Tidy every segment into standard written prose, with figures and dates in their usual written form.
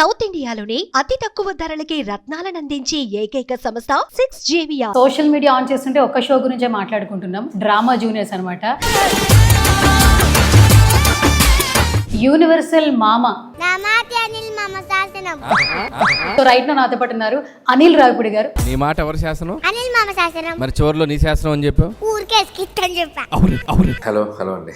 South ఇండియాలోని అతి తక్కువ ధరలకి రత్నాలనందించే ఏకైక సంస్థ 6JVR. సోషల్ మీడియా ఆన్ చేస్తుంటే ఒక్క షో గురించే మాట్లాడుకుంటున్నాం, డ్రామా జూనియర్స్ అనమాట. యూనివర్సల్ మామ సో రైట్ నా నాతో పాటు ఉన్నారు అనిల్ రావిపూడి గారు. నీ మాట ఎవరు శాసనం? అనిల్ మామ శాసనం. మరి చివర్లో నీ శాసనం అని చెప్పావు. ఊరికే స్కిట్ అని చెప్పా. హలో హలో అండి.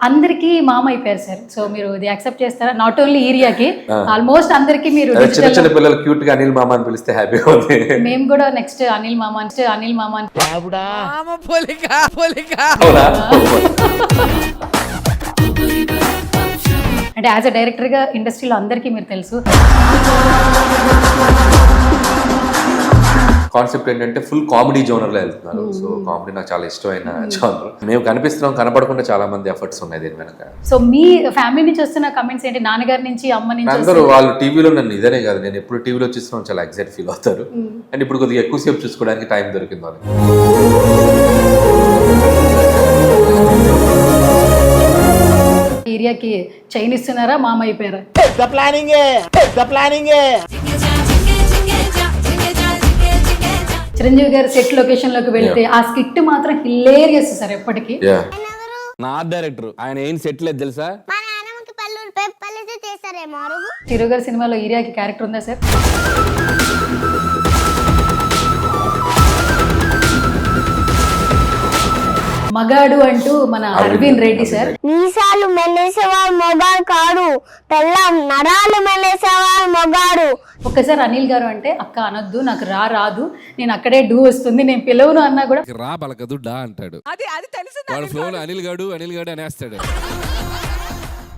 అందరికి మామ అయిపోయారు సార్. సో మీరు ఇది యాక్సెప్ట్ చేస్తారా? నాట్ ఓన్లీ ఏరియాకి, ఆల్మోస్ట్ అందరికి మీరు చిన్న చిన్న పిల్లలు క్యూట్ గా అనిల్ మామ అని పిలిస్తే హ్యాపీగా ఉంది. మేము కూడా నెక్స్ట్ అనిల్ మామ అని అంటే యాజ్ అ డైరెక్టర్ గా ఇండస్ట్రీలో అందరికీ మీరు తెలుసు. కాన్సెప్ట్ ఏంటంటే ఫుల్ కామెడీ జోనర్ లో వెళ్తున్నారు. సో కామెడీ నాకు చాలా ఇష్టమైన జోనర్. మేము కనిపిస్తున్నాం, కనపడకుండా చాలా మంది ఎఫర్ట్స్ ఉన్నాయి దీని వెనక. సో మీ ఫ్యామిలీ నుంచి వస్తున్న కమెంట్స్ ఏంటి? నాన్నగారి నుంచి, అమ్మ నుంచి? అందరూ వాళ్ళు టీవీలో నన్ను ఇదనే కాదు, నేను ఎప్పుడు టీవీలో చూస్తున్నాం చాలా ఎగ్జైట్ ఫీల్ అవుతారు. అండ్ ఇప్పుడు కొద్దిగా ఎక్కువసేపు చూసుకోవడానికి టైం దొరికింది వాళ్ళకి. ఏరియాకి చైన్ ఇస్తున్నారా? మామ అయిపోయారా? చిరంజీవి గారు సెట్ లొకేషన్ లోకి వెళ్తే ఆ స్కిట్ మాత్రం హిలేరియస్ సార్ ఎప్పటికీ. నా డైరెక్టర్ ఆయన ఏం సెట్ లేదు తెలుసా? మా నాన్నమ్మకి పల్లెతో చేస్తారేమో అరుగు. చిరు గారి సినిమాలో ఏరియాకి క్యారెక్టర్ ఉందా సార్? మగాడు అంటూ మన అరవింద్ రెడ్డి సార్. మీసాలు మెల్లేసేవాడు మొగాడు కాడు, పెళ్ళం నరాలు మెల్లేసేవాడు మొగాడు. ఒక్కసారి అనిల్ గారు అంటే అక్క అనొద్దు, నాకు రాదు, నేను అక్కడే డూ వస్తుంది, నేను పిలవను అన్నా కూడా రా పలకదు డా అంటాడు. వాడు ఫ్లోలో అనిల్ గాడు అనేస్తాడు.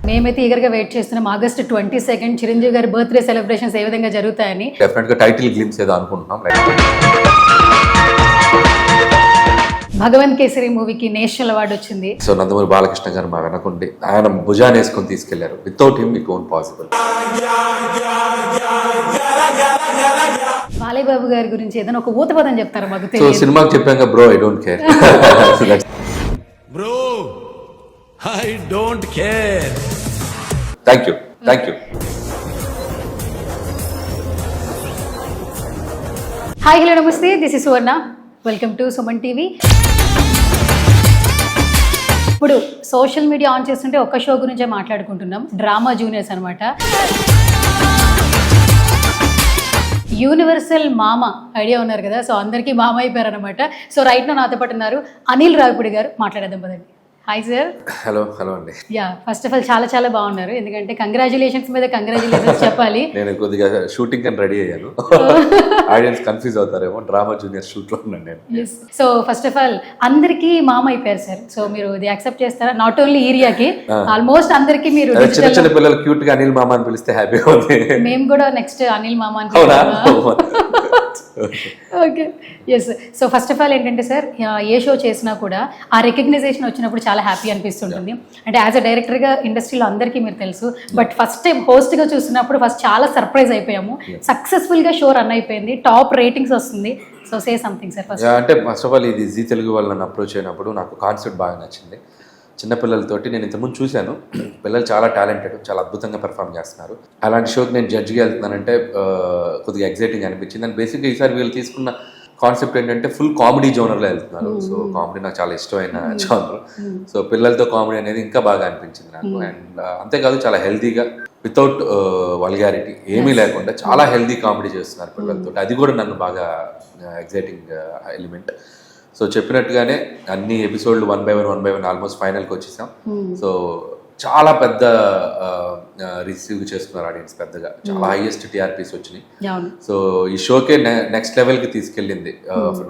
మేమైతే ఈగర్గా వెయిట్ చేస్తున్నాం ఆగస్ట్ 22 చిరంజీవి గారి బర్త్డే సెలబ్రేషన్స్ ఏ విధంగా జరుగుతాయని. డెఫినెట్ గా టైటిల్ గ్లిమ్స్ ఏదో అనుకుంటున్నాం. భగవంత్ కేసరి మూవీకి నేషనల్ అవార్డు వచ్చింది. సో నందమూరి బాలకృష్ణ గారు మా వెనకుండి ఆయన భుజాన్ని వేసుకొని తీసుకెళ్లారు. Without him it won't possible. Balayya Babu గారి గురించి ఏదైనా ఒక ఊత పదం చెప్తారా మాకు? సో సినిమాకి చెప్పాక bro I don't care. Bro I don't care. Thank you. Hi hello నమస్తే, this is Suvarna, welcome to Suman TV. ఇప్పుడు సోషల్ మీడియా ఆన్ చేస్తుంటే ఒక్క షో గురించే మాట్లాడుకుంటున్నాం, డ్రామా జూనియర్స్ అనమాట. యూనివర్సల్ మామ ఐడియా ఉన్నారు కదా, సో అందరికీ మామ అయిపోయారు అనమాట. సో రైట్ నాతో పాటు ఉన్నారు అనిల్ రావిపూడి గారు. మాట్లాడేద్దాం పదండి. Hi sir. హలో అండి. యా, ఫస్ట్ ఆఫ్ ఆల్ చాలా బాగున్నారు. ఎందుకంటే కంగ్రాచులేషన్స్ మీద కంగ్రాచులేషన్స్ చెప్పాలి. నేను కొద్దిగా షూటింగ్ అని రెడీ అయ్యాను. ఆడియన్స్ కన్ఫ్యూజ్ అవుతారేమో, డ్రామా జూనియర్ షూట్ లో ఉన్నాను నేను. సో ఫస్ట్ ఆఫ్ ఆల్ అందరికీ మామ అయిపోయారు సార్. సో మీరు ఇది యాక్సెప్ట్ చేస్తారా? నాట్ ఓన్లీ ఏరియాకి, ఆల్మోస్ట్ అందరికి మీరు చిన్న చిన్న పిల్లలు క్యూట్ గా అనిల్ మామ అని పిలిస్తే హ్యాపీగా ఉంది. మేము కూడా నెక్స్ట్ అనిల్ మామ అని. Okay, yes. So first of all ఏంటంటే సార్, ఏ షో చేసినా కూడా ఆ రికగ్నైజేషన్ వచ్చినప్పుడు చాలా హ్యాపీ అనిపిస్తుంటుంది. అంటే యాజ్ అ డైరెక్టర్గా ఇండస్ట్రీలో అందరికీ మీరు తెలుసు, బట్ ఫస్ట్ టైం హోస్ట్గా చూసినప్పుడు ఫస్ట్ చాలా సర్ప్రైజ్ అయిపోయాము. సక్సెస్ఫుల్గా షో రన్ అయిపోయింది, టాప్ రేటింగ్స్ వస్తుంది. So say something sir first. అంటే ఫస్ట్ ఆఫ్ ఆల్ ఇది జీ తెలుగు వాళ్ళు నన్ను అప్రోచ్ అయినప్పుడు నాకు కాన్సెప్ట్ బాగా నచ్చింది. చిన్నపిల్లలతోటి నేను ఇంతకుముందు చూశాను, పిల్లలు చాలా టాలెంటెడ్, చాలా అద్భుతంగా పెర్ఫామ్ చేస్తున్నారు. అలాంటి షోకి నేను జడ్జిగా వెళ్తున్నానంటే కొద్దిగా ఎగ్జైటింగ్ అనిపించింది. అండ్ బేసిక్గా ఈసారి వీళ్ళు తీసుకున్న కాన్సెప్ట్ ఏంటంటే ఫుల్ కామెడీ జోనర్లో వెళ్తున్నారు. సో కామెడీ నాకు చాలా ఇష్టమైన జోనర్. సో పిల్లలతో కామెడీ అనేది ఇంకా బాగా అనిపించింది నాకు. అండ్ అంతేకాదు చాలా హెల్తీగా, వితౌట్ వల్గారిటీ ఏమీ లేకుండా చాలా హెల్తీ కామెడీ చేస్తున్నారు పిల్లలతో. అది కూడా నన్ను బాగా ఎగ్జైటింగ్ ఎలిమెంట్. సో చెప్పినట్టుగానే అన్ని ఎపిసోడ్లు 1 by 1 ఆల్మోస్ట్ ఫైనల్కి వచ్చేసాం. సో చాలా పెద్ద రిసీవ్ చేసుకున్నారు ఆడియన్స్, పెద్దగా చాలా హైయెస్ట్ టీఆర్పీస్ వచ్చినాయి. సో ఈ షోకే నెక్స్ట్ లెవెల్కి తీసుకెళ్ళింది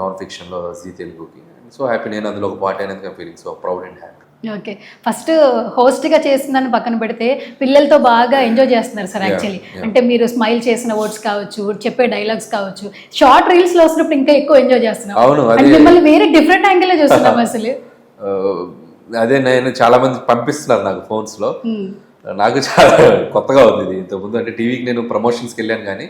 నాన్ ఫిక్షన్లో జీ తెలుగుకి. సో హ్యాపీ, నేను అందులో ఒక పార్ట్ అయినందుకు feeling so proud and happy. Okay, first హోస్ట్గా చేస్తుందని పక్కన పెడితే పిల్లలతో బాగా ఎంజాయ్ చేస్తున్నారు సార్ యాక్చువల్లీ. అంటే మీరు స్మైల్ చేసిన వర్డ్స్ కావచ్చు, చెప్పే డైలాగ్స్ కావచ్చు, షార్ట్ రీల్స్ లో వస్తున్నప్పుడు ఇంకా ఎక్కువ ఎంజాయ్ చేస్తున్నాం. మిమ్మల్ని వేరే డిఫరెంట్ యాంగిల్ లో చూస్తున్నాం అసలు. అదే నేను చాలా మంది పంపిస్తున్నారు నాకు ఫోన్స్ లో, నాకు చాలా కొత్తగా ఉంది ఇది. ఇంతకుముందు అంటే టీవీకి నేను ప్రమోషన్స్కి వెళ్ళాను, కానీ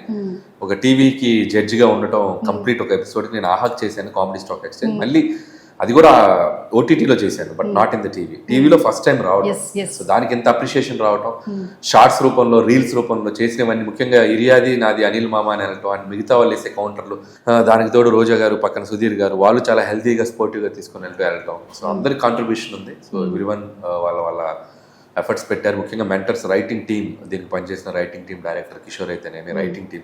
ఒక టీవీకి జడ్జిగా ఉండటం కంప్లీట్ ఒక ఎపిసోడ్కి నేను ఆహాక్ చేశాను, కామెడీ స్టాక్ ఎక్స్చేంజ్. మళ్ళీ అది కూడా ఓటీటీలో చేశాను, బట్ నాట్ ఇన్ ద టీవీలో ఫస్ట్ టైం రావడం. Yes, yes. సో దానికి ఎంత అప్రిషియేషన్ రావటం, షార్ట్స్ రూపంలో, రీల్స్ రూపంలో చేసినవన్నీ, ముఖ్యంగా ఇరియాది నాది అనిల్ మామ అని అనటం, అండ్ మిగతా వాళ్ళు వేసే కౌంటర్లు, దానికి తోడు రోజా గారు, పక్కన సుధీర్ గారు, వాళ్ళు చాలా హెల్తీగా స్పోర్టివ్గా తీసుకొని వెళ్ళటం. సో అందరికి కాంట్రిబ్యూషన్ ఉంది. సో ఎవ్రీవన్ వాళ్ళ ఎఫర్ట్స్ పెట్టారు. ముఖ్యంగా మెంటర్స్, రైటింగ్ టీమ్, దీనికి పనిచేసిన రైటింగ్ టీం, డైరెక్టర్ కిషోర్ అయితేనేమి, రైటింగ్ టీం,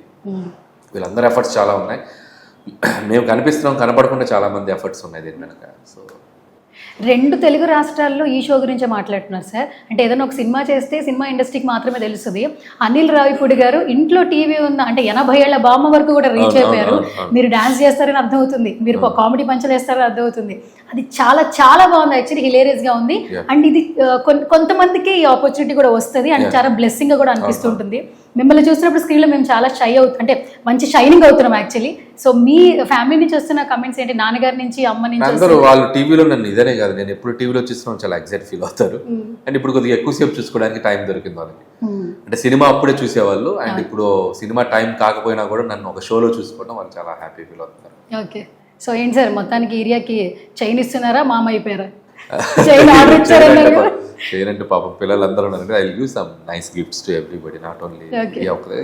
వీళ్ళందరూ ఎఫర్ట్స్ చాలా ఉన్నాయి. మేము కనిపిస్తున్నాం, కనపడకుండా చాలా మంది ఎఫర్ట్స్ ఉన్నాయి దీని వెనక. సో 2 తెలుగు రాష్ట్రాల్లో ఈ షో గురించే మాట్లాడుతున్నారు సార్. అంటే ఏదైనా ఒక సినిమా చేస్తే సినిమా ఇండస్ట్రీకి మాత్రమే తెలుస్తుంది. అనిల్ రావిపూడి గారు ఇంట్లో టీవీ ఉన్న అంటే 80 ఏళ్ల బామ్మ వరకు కూడా రీచ్ అయిపోయారు. మీరు డాన్స్ చేస్తారని అర్థమవుతుంది, మీరు కామెడీ పంచలు వేస్తారని అర్థమవుతుంది. అది చాలా చాలా బాగుంది, యాక్చువల్లీ హిలేరియస్ గా ఉంది. అండ్ ఇది కొంతమందికి ఈ ఆపర్చునిటీ కూడా వస్తుంది అండ్ చాలా బ్లెస్సింగ్ గా కూడా అనిపిస్తుంటుంది. మిమ్మల్ని చూసినప్పుడు స్క్రీన్ లో మేము చాలా షై అంటే మంచి షైనింగ్ అవుతున్నాం యాక్చువల్లీ. సో మీ ఫ్యామిలీ నుంచి వస్తున్న కమెంట్స్ ఏంటి, నాన్నగారి నుంచి, అమ్మ నుంచి? అందరూ వాళ్ళు టీవీలో నన్ను ఇదనే కాదు, నేను ఎప్పుడు టీవీలో చూస్తున్నాను చాలా ఎగ్జైట్ ఫీల్ అవుతారు. అండ్ ఇప్పుడు కొద్దిగా ఎక్కువసేపు చూసుకోవడానికి టైం దొరికింది వాళ్ళకి. అంటే సినిమా అప్పుడే చూసేవాళ్ళు, అండ్ ఇప్పుడు సినిమా టైం కాకపోయినా కూడా నన్ను ఒక షోలో చూసుకోవడం వాళ్ళు చాలా హ్యాపీ ఫీల్ అవుతున్నారు. ఓకే, సో ఏంటి సార్ మొత్తానికి ఏరియాకి చైన్ ఇస్తున్నారా, మామ అయిపోయారా? Chain order ఇచ్చారన్నారు. చేయనంటే పాపం పిల్లలందరూ ఉన్నారంటే I will give some nice gifts to everybody, not only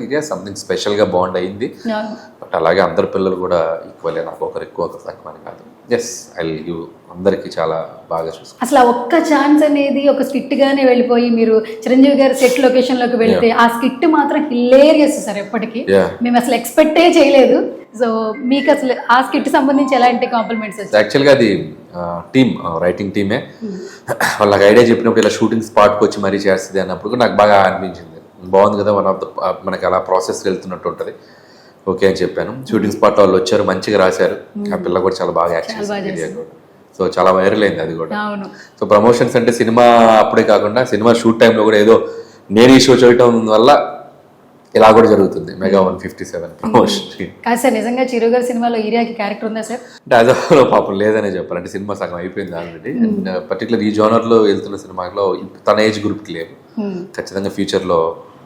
ఇదే సంథింగ్ స్పెషల్ గా బాండ్ అయింది. బట్ అలాగే అందరు పిల్లలు కూడా ఈక్వల్లీ, నాకు ఒకరు ఎక్కువ ఒకరు తక్కువ అని కాదు. ఎస్, ఐ విల్ గివ్ అందరికి చాలా బాగా చూసుకో. అసలు ఆ ఒక్క ఛాన్స్ అనేది ఒక స్కిట్ గానే వెళ్ళిపోయి మీరు చిరంజీవి గారి సెట్ లొకేషన్ లోకి వెళ్తే ఆ స్కిట్ మాత్రం హిలేరియస్ సార్. ఎప్పటికీ మేము అసలు ఎక్స్పెక్టే చేయలేదు. సో మీకు అసలు ఆ స్కిట్ సంబంధించి ఎలాంటి కాంప్లిమెంట్స్ వచ్చాయి? యాక్చువల్గా అది టీమ్, రైటింగ్ టీమే వాళ్ళకి ఐడియా చెప్పినప్పుడు ఇలా షూటింగ్ స్పాట్కి వచ్చి మరీ చేస్తుంది అన్నప్పుడు నాకు బాగా అనిపించింది. బాగుంది కదా, మనకి అలా ప్రాసెస్ వెళ్తున్నట్టు ఉంటుంది. ఓకే అని చెప్పాను. షూటింగ్ స్పాట్ వాళ్ళు వచ్చారు, మంచిగా రాశారు. ఆ పిల్ల కూడా చాలా బాగా యాక్ట్ చేసింది. సో చాలా వైరల్ అయింది అది కూడా. సో ప్రమోషన్స్ అంటే సినిమా అప్పుడే కాకుండా సినిమా షూట్ టైంలో కూడా ఏదో నేను ఈ షో చేయటం వల్ల ఇలా కూడా జరుగుతుంది. Mega 157 promotion. కాదు సార్, నిజంగా చిరు గారి సినిమాలో ఏరియాకి క్యారెక్టర్ ఉందా సార్? అంటే అదో పాపం లేదనే చెప్పాలి. అంటే సినిమా సగం అయిపోయింది ఆల్రెడీ. అండ్ పర్టికులర్ ఈ జోనర్లో వెళ్తున్న సినిమాలో తన ఏజ్ గ్రూప్కి లేవు. ఖచ్చితంగా ఫ్యూచర్లో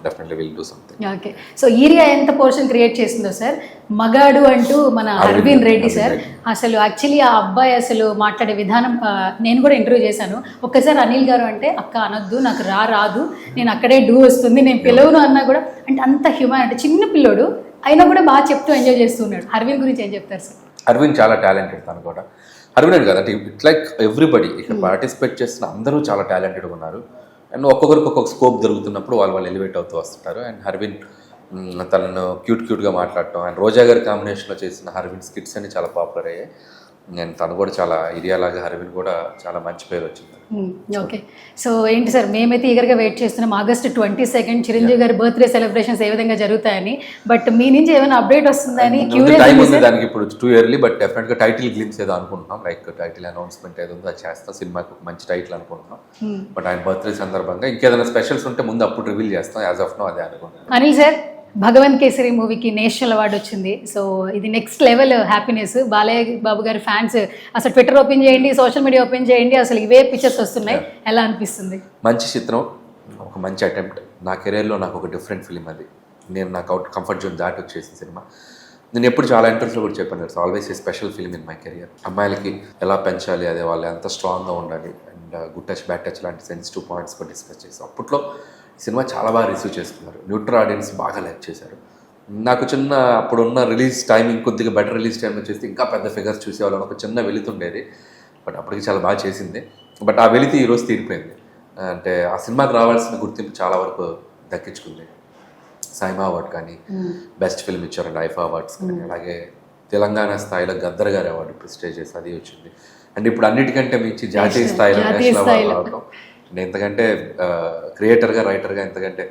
definitely will do something. Okay, so area ఎంత పోర్షన్ క్రియేట్ చేసిందో సార్. మగాడు అంటూ మన అరవింద్ రెడ్డి సార్, అసలు యాక్చువల్లీ ఆ అబ్బాయి అసలు మాట్లాడే విధానం నేను కూడా ఇంటర్వ్యూ చేశాను. ఒక్కసారి అనిల్ గారు అంటే అక్క అనొద్దు, నాకు రాదు, నేను అక్కడే డూ వస్తుంది, నేను పిలవను అన్నా కూడా అంటే అంత హ్యూమన్, అంటే చిన్న పిల్లోడు అయినా కూడా బాగా చెప్తూ ఎంజాయ్ చేస్తున్నాడు. అరవింద్ గురించి ఏం చెప్తారు సార్? అరవింద్ చాలా టాలెంటెడ్. తను కూడా అరవింద్ కదా, అంటే ఇట్ లైక్ ఎవ్రీబడి ఇక్కడ పార్టిసిపేట్ చేస్తున్న అందరూ చాలా టాలెంటెడ్గా ఉన్నారు. అండ్ ఒక్కొక్కరికి ఒక్కొక్క స్కోప్ దొరుకుతున్నప్పుడు వాళ్ళు ఎలివేట్ అవుతూ వస్తుంటారు. అండ్ హర్విన్ తనను క్యూట్గా మాట్లాడటం, అండ్ రోజా గారి కాంబినేషన్లో చేసిన హర్విన్ స్కిట్స్ అన్ని చాలా పాపులర్ అయ్యాయి. నేను తను కూడా చాలా ఏరియాలాగా హర్విన్ కూడా చాలా మంచి పేరు వచ్చింది. ఓకే, సో ఏంటి సార్, మేమైతే ఈగర్గా వెయిట్ చేస్తున్నాం August 22 చిరంజీవి గారి బర్త్డే సెలబ్రేషన్స్ ఏ విధంగా జరుగుతాయని. బట్ మీ నుంచి ఏమైనా అప్డేట్ వస్తుందని టైం ఉంది దానికి. ఇప్పుడు టూ ఇయర్లీ, బట్ డెఫినెట్గా టైటిల్ గ్లిమ్స్ ఏదో అనుకుంటున్నాం. లైక్ టైటిల్ అనౌన్స్మెంట్ ఏదో ఉందో అది చేస్తాం. సినిమాకి ఒక మంచి టైటిల్ అనుకుంటున్నాం. బట్ ఆయన బర్త్డే సందర్భంగా ఇంకేదైనా స్పెషల్స్ ఉంటే ముందు అప్పుడు రివీల్ చేస్తాం. యాజ్ ఆఫ్ నో అదే అనుకుంటున్నాం. అనిల్ సార్, భగవంత్ కేసరి మూవీకి నేషనల్ అవార్డు వచ్చింది. సో ఇది next level happiness. Balayya Babu గారి ఫ్యాన్స్ అసలు ట్విట్టర్ ఓపెన్ చేయండి, సోషల్ మీడియా ఓపెన్ చేయండి, అసలు ఇవే పిక్చర్స్ వస్తున్నాయి. ఎలా అనిపిస్తుంది? మంచి చిత్రం, ఒక మంచి అటెంప్ట్. నా కెరీర్లో నాకు ఒక డిఫరెంట్ ఫిలిం అది. నేను నాకు కంఫర్ట్ జోన్ దాటి వచ్చేసిన సినిమా. నేను ఎప్పుడు చాలా ఇంటర్వ్యూస్లో కూడా చెప్పాను, it's always a special film in my career. అమ్మాయిలకి ఎలా పెంచాలి, అదే వాళ్ళు ఎంత స్ట్రాంగ్గా ఉండాలి, and good touch bad touch లాంటి సెన్సిటివ్ పాయింట్స్ కూడా డిస్కస్ చేసాం. అప్పట్లో సినిమా చాలా బాగా రిసీవ్ చేసుకున్నారు. న్యూట్రల్ ఆడియన్స్ బాగా లైక్ చేశారు. నాకు చిన్న అప్పుడున్న రిలీజ్ టైమింగ్ కొద్దిగా బెటర్ రిలీజ్ టైంలో చేస్తే ఇంకా పెద్ద ఫిగర్స్ చూసేవాళ్ళని ఒక చిన్న వెళుతుండేది. బట్ అప్పటికి చాలా బాగా చేసింది. బట్ ఆ వెళితే ఈరోజు తీరిపోయింది. అంటే ఆ సినిమాకి రావాల్సిన గుర్తింపు చాలా వరకు దక్కించుకుంది. సైమా అవార్డు కానీ, బెస్ట్ ఫిల్మ్ ఇచ్చారు ఐఫా అవార్డ్స్ కానీ, అలాగే తెలంగాణ స్థాయిలో గద్దర్ గారి అవార్డు ప్రెస్టేజ్ చేసి అది వచ్చింది. అండ్ ఇప్పుడు అన్నిటికంటే మించి జాతీయ స్థాయిలో నేషనల్ అవార్డు రావడం. నేను ఎంతకంటే క్రియేటర్గా, రైటర్గా, ఎంతకంటే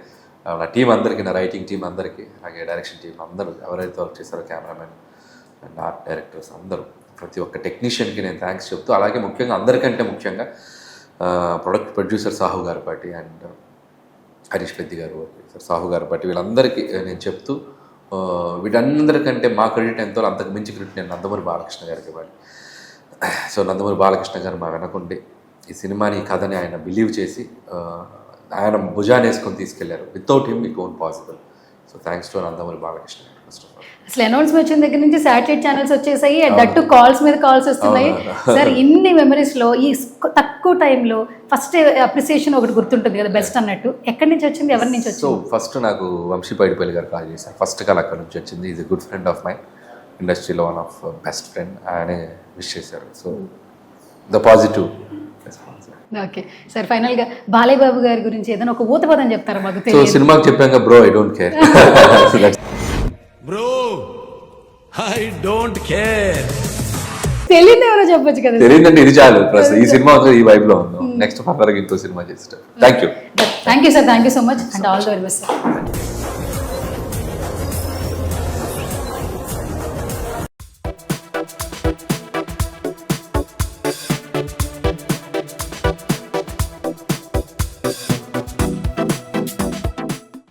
నా టీం అందరికీ, నా రైటింగ్ టీం అందరికీ, అలాగే డైరెక్షన్ టీం అందరూ ఎవరైతే వర్క్ చేశారో, కెమెరామెన్ అండ్ ఆర్ట్ డైరెక్టర్స్ అందరూ, ప్రతి ఒక్క టెక్నీషియన్కి నేను థ్యాంక్స్ చెప్తూ, అలాగే ముఖ్యంగా అందరికంటే ముఖ్యంగా ప్రొడ్యూసర్ సాహు గారిపాటి అండ్ హరీష్ పెద్ది గారు, సాహు గారిపాటి, వీళ్ళందరికీ నేను చెప్తూ, వీటందరికంటే మా క్రెడిట్ ఎంతో అంతకు మించి క్రెడిట్ నేను నందమూరి బాలకృష్ణ గారికి ఇవ్వాలి. సో నందమూరి బాలకృష్ణ గారు మా వెనకుండి ఈ సినిమాని, ఈ కథని ఆయన బిలీవ్ చేసి ఆయన భుజాన్ని వేసుకొని తీసుకెళ్లారు. Without him it won't possible. So thanks to Nandamuri Balakrishna garu. First of all. అసలు అనౌన్స్మెంట్ వచ్చిన దగ్గర నుంచి శాటిలైట్ ఛానల్స్ వచ్చేసాయి, దట్టు కాల్స్ మీద కాల్స్ వస్తున్నాయి. సార్ ఇన్ని మెమరీస్ లో ఈ తక్కువ టైంలో ఫస్ట్ అప్రిసియేషన్ ఒకటి గుర్తుంటుంది కదా బెస్ట్ అన్నట్టు, ఎక్కడి నుంచి వచ్చింది, ఎవరి నుంచి సో వచ్చింది? ఫస్ట్ నాకు వంశీ పైడిపల్లి గారు కాల్ చేశారు. ఫస్ట్ కాల్ అక్కడ నుంచి వచ్చింది. Is a good friend of my, ఇండస్ట్రీలో వన్ ఆఫ్ బెస్ట్ ఫ్రెండ్. ఆయనే విష్ చేశారు. So the positive response. Okay sir, final గా బాలయ్య బాబు గారి గురించి ఏదైనా ఒక ఊత పదం చెప్తారా మాకు? సో తెలియదు. సినిమాకి చెప్పాక bro I don't care. Bro, I don't care. తెలియదు ఎవరో చెప్పొచ్చు కదా. తెలియదండి, ఇది చాలు. ప్లస్ ఈ సినిమా ఈ వైబ్ లో ఉందాం. నెక్స్ట్ ఫర్దర్ ఇంకో సినిమా చేస్తాం. Thank you sir, thank you so much and all the very best sir.